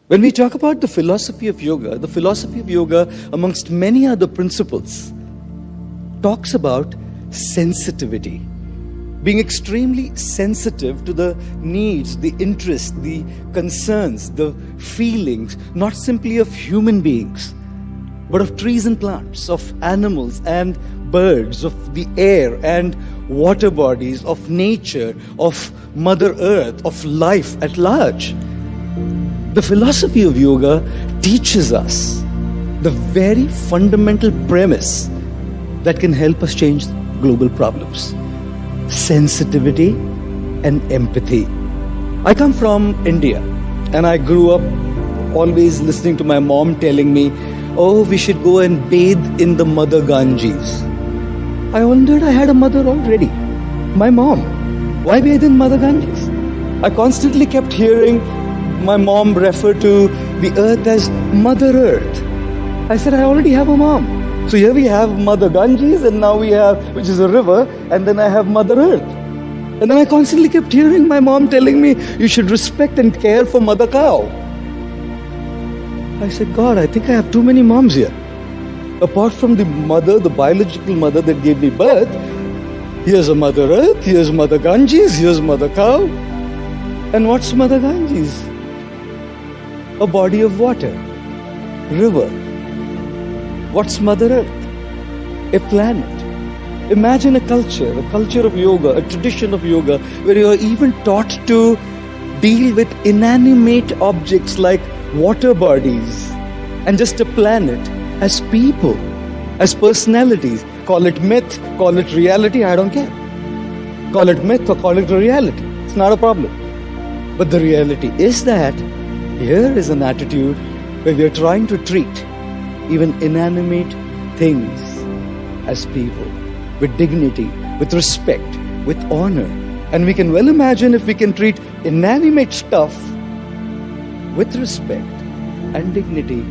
When we talk about the philosophy of yoga, amongst many other principles, talks about sensitivity. Being extremely sensitive to the needs, the interests, the concerns, the feelings, not simply of human beings, but of trees and plants, of animals and birds, of the air and water bodies, of nature, of Mother Earth, of life at large. The philosophy of yoga teaches us the very fundamental premise that can help us change global problems: sensitivity and empathy. I come from India, and I grew up always listening to my mom telling me, oh, we should go and bathe in the Mother Ganges. I wondered, I had a mother already, my mom. Why bathe in Mother Ganges? I constantly kept hearing my mom refer to the earth as Mother Earth. I said, I already have a mom. So here we have Mother Ganges, and now we have, which is a river, and then I have Mother Earth. And then I constantly kept hearing my mom telling me, you should respect and care for Mother Cow. I said, God, I think I have too many moms here. Apart from the mother, the biological mother that gave me birth, here's a Mother Earth, here's Mother Ganges, here's Mother Cow. And what's Mother Ganges? A body of water, river. What's Mother Earth? A planet. Imagine a culture of yoga, a tradition of yoga, where you are even taught to deal with inanimate objects like water bodies and just a planet as people, as personalities. Call it myth, call it reality, I don't care. Call it myth or call it a reality. It's not a problem. But the reality is that here is an attitude where we are trying to treat even inanimate things as people, with dignity, with respect, with honor. And we can well imagine if we can treat inanimate stuff with respect and dignity,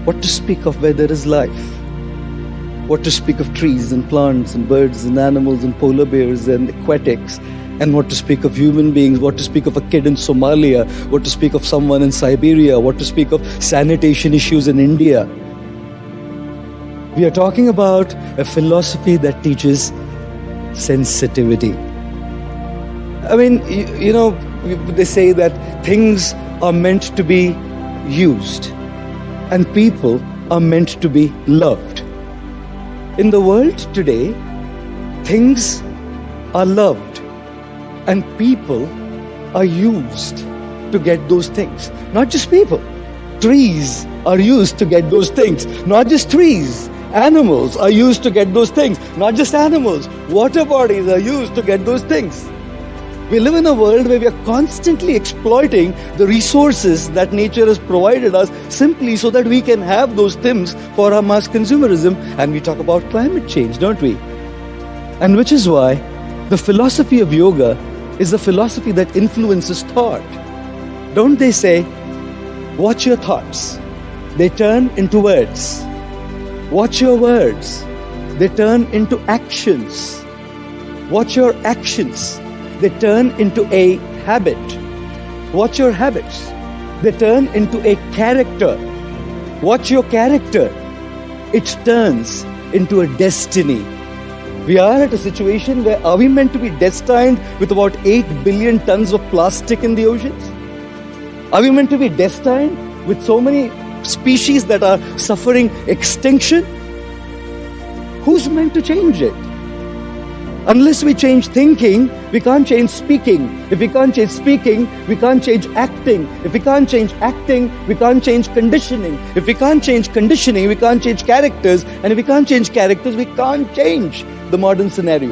what to speak of where there is life? What to speak of trees and plants and birds and animals and polar bears and aquatics? And what to speak of human beings, what to speak of a kid in Somalia, what to speak of someone in Siberia, what to speak of sanitation issues in India. We are talking about a philosophy that teaches sensitivity. I mean, you know, they say that things are meant to be used and people are meant to be loved. In the world today, things are loved and people are used to get those things. Not just people. Trees are used to get those things. Not just trees. Animals are used to get those things. Not just animals. Water bodies are used to get those things. We live in a world where we are constantly exploiting the resources that nature has provided us simply so that we can have those things for our mass consumerism. And we talk about climate change, don't we? And which is why the philosophy of yoga is a philosophy that influences thought. Don't they say, watch your thoughts, they turn into words. Watch your words, they turn into actions. Watch your actions, they turn into a habit. Watch your habits, they turn into a character. Watch your character, it turns into a destiny. We are at a situation where are we meant to be destined with about 8 billion tons of plastic in the oceans? Are we meant to be destined with so many species that are suffering extinction? Who's meant to change it? Unless we change thinking, we can't change speaking. If we can't change speaking, we can't change acting. If we can't change acting, we can't change conditioning. If we can't change conditioning, we can't change characters. And if we can't change characters, we can't change the modern scenario.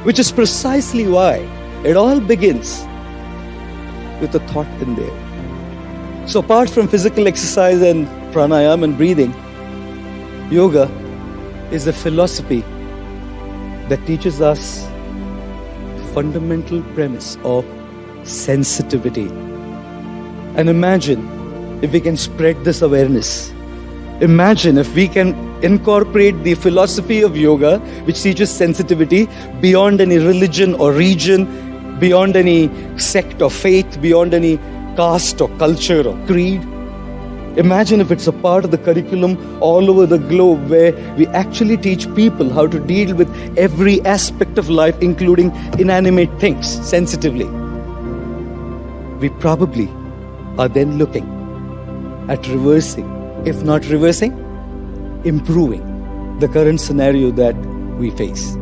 Which is precisely why it all begins with a thought in there. So apart from physical exercise and pranayama and breathing, yoga is a philosophy that teaches us the fundamental premise of sensitivity. And imagine if we can spread this awareness. Imagine if we can incorporate the philosophy of yoga, which teaches sensitivity, beyond any religion or region, beyond any sect or faith, beyond any caste or culture or creed. Imagine if it's a part of the curriculum all over the globe where we actually teach people how to deal with every aspect of life, including inanimate things, sensitively. We probably are then looking at reversing, if not reversing, improving the current scenario that we face.